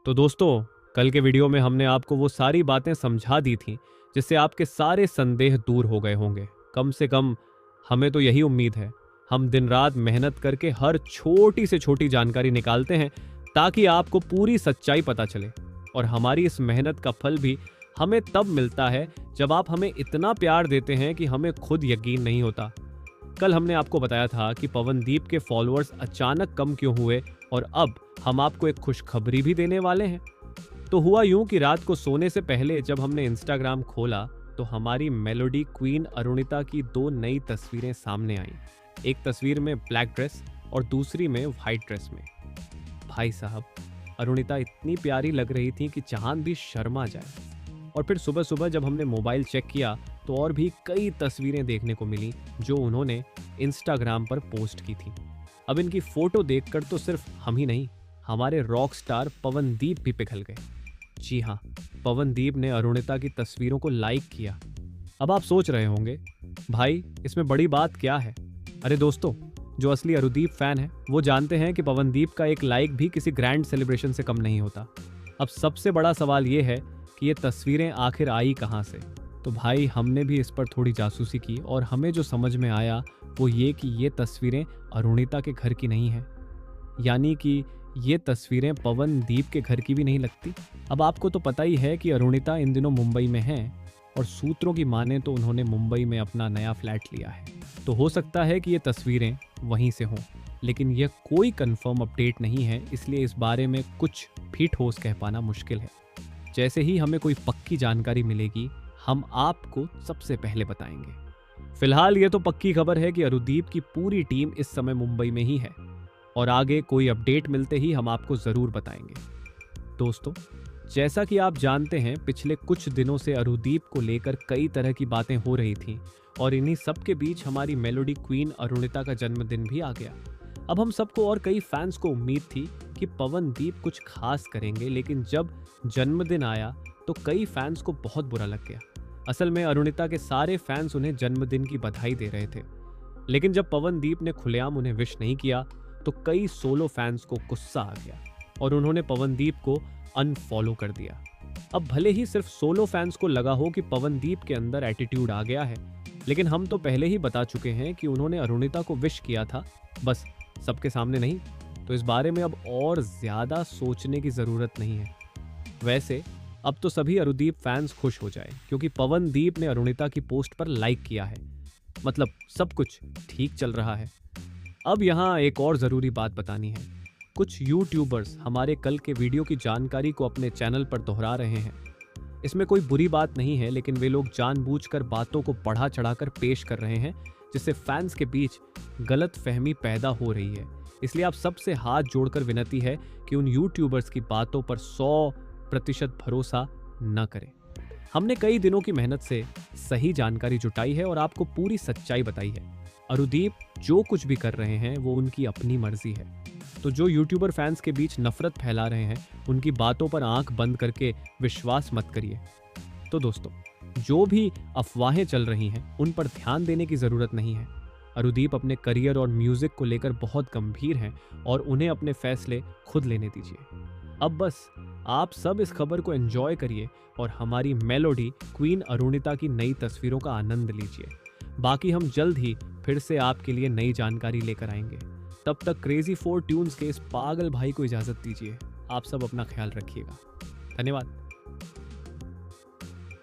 तो दोस्तों, कल के वीडियो में हमने आपको वो सारी बातें समझा दी थी जिससे आपके सारे संदेह दूर हो गए होंगे। कम से कम हमें तो यही उम्मीद है। हम दिन रात मेहनत करके हर छोटी से छोटी जानकारी निकालते हैं ताकि आपको पूरी सच्चाई पता चले। और हमारी इस मेहनत का फल भी हमें तब मिलता है जब आप हमें इतना प्यार देते हैं कि हमें खुद यकीन नहीं होता। कल हमने आपको बताया था कि पवनदीप के फॉलोअर्स अचानक कम क्यों हुए, और अब हम आपको एक खुशखबरी भी देने वाले हैं। तो हुआ यूं कि रात को सोने से पहले जब हमने इंस्टाग्राम खोला तो हमारी मेलोडी क्वीन अरुणिता की दो नई तस्वीरें सामने आईं। एक तस्वीर में ब्लैक ड्रेस और दूसरी में व्हाइट ड्रेस में। भाई साहब, अरुणिता इतनी प्यारी लग रही थी कि चांद भी शर्मा जाए। और फिर सुबह सुबह जब हमने मोबाइल चेक किया तो और भी कई तस्वीरें देखने को मिली जो उन्होंने इंस्टाग्राम पर पोस्ट की थी। अब इनकी फोटो देखकर तो सिर्फ हम ही नहीं, हमारे रॉक स्टार पवनदीप भी पिघल गए। जी हाँ, पवनदीप ने अरुणिता की तस्वीरों को लाइक किया। अब आप सोच रहे होंगे, भाई इसमें बड़ी बात क्या है? अरे दोस्तों, जो असली अरुदीप फैन है वो जानते हैं कि पवनदीप का एक लाइक भी किसी ग्रैंड सेलिब्रेशन से कम नहीं होता। अब सबसे बड़ा सवाल ये है कि ये तस्वीरें आखिर आई कहाँ से? तो भाई हमने भी इस पर थोड़ी जासूसी की और हमें जो समझ में आया वो ये कि ये तस्वीरें अरुणिता के घर की नहीं है, यानी कि ये तस्वीरें पवनदीप के घर की भी नहीं लगती। अब आपको तो पता ही है कि अरुणिता इन दिनों मुंबई में है और सूत्रों की माने तो उन्होंने मुंबई में अपना नया फ्लैट लिया है। तो हो सकता है कि ये तस्वीरें वहीं से हों, लेकिन यह कोई कंफर्म अपडेट नहीं है, इसलिए इस बारे में कुछ भी ठोस कह पाना मुश्किल है। जैसे ही हमें कोई पक्की जानकारी मिलेगी हम आपको सबसे पहले बताएंगे। फिलहाल ये तो पक्की खबर है कि अरुदीप की पूरी टीम इस समय मुंबई में ही है और आगे कोई अपडेट मिलते ही हम आपको जरूर बताएंगे। दोस्तों, जैसा कि आप जानते हैं, पिछले कुछ दिनों से अरुदीप को लेकर कई तरह की बातें हो रही थीं और इन्हीं सब के बीच हमारी मेलोडी क्वीन अरुणिता का जन्मदिन भी आ गया। अब हम सबको और कई फैंस को उम्मीद थी कि पवनदीप कुछ खास करेंगे, लेकिन जब जन्मदिन आया तो कई फैंस को बहुत बुरा लग गया। असल में अरुणिता के सारे फैंस उन्हें जन्मदिन की बधाई दे रहे थे, लेकिन जब पवनदीप ने खुलेआम उन्हें विश नहीं किया तो कई सोलो फैंस को गुस्सा आ गया और उन्होंने पवनदीप को अनफॉलो कर दिया। अब भले ही सिर्फ सोलो फैंस को लगा हो कि पवनदीप के अंदर एटीट्यूड आ गया है, लेकिन हम तो पहले ही बता चुके हैं कि उन्होंने अरुणिता को विश किया था, बस सबके सामने नहीं। तो इस बारे में अब और ज्यादा सोचने की जरूरत नहीं है। वैसे अब तो सभी अरुदीप फैंस खुश हो जाए क्योंकि पवनदीप ने अरुणिता की पोस्ट पर लाइक किया है, मतलब सब कुछ ठीक चल रहा है। अब यहाँ एक और ज़रूरी बात बतानी है। कुछ यूट्यूबर्स हमारे कल के वीडियो की जानकारी को अपने चैनल पर दोहरा रहे हैं। इसमें कोई बुरी बात नहीं है, लेकिन वे लोग जानबूझकर बातों को बढ़ा चढ़ाकर पेश कर रहे हैं जिससे फैंस के बीच गलत फहमी पैदा हो रही है। इसलिए आप सबसे हाथ जोड़कर विनती है कि उन यूट्यूबर्स की बातों पर 100% भरोसा न करें। हमने कई दिनों की मेहनत से सही जानकारी जुटाई है और आपको पूरी सच्चाई बताई है। अरुदीप जो कुछ भी कर रहे हैं वो उनकी अपनी मर्जी है। तो जो यूट्यूबर फैंस के बीच नफरत फैला रहे हैं उनकी बातों पर आंख बंद करके विश्वास मत करिए। तो दोस्तों, जो भी अफवाहें चल रही हैं उन पर ध्यान देने की जरूरत नहीं है। अरुदीप अपने करियर और म्यूजिक को लेकर बहुत गंभीर हैं और उन्हें अपने फैसले खुद लेने दीजिए। अब बस आप सब इस खबर को एंजॉय करिए और हमारी मेलोडी क्वीन अरुणिता की नई तस्वीरों का आनंद लीजिए। बाकी हम जल्द ही फिर से आपके लिए नई जानकारी लेकर आएंगे। तब तक क्रेजी 4 ट्यून्स के इस पागल भाई को इजाजत दीजिए। आप सब अपना ख्याल रखिएगा। धन्यवाद।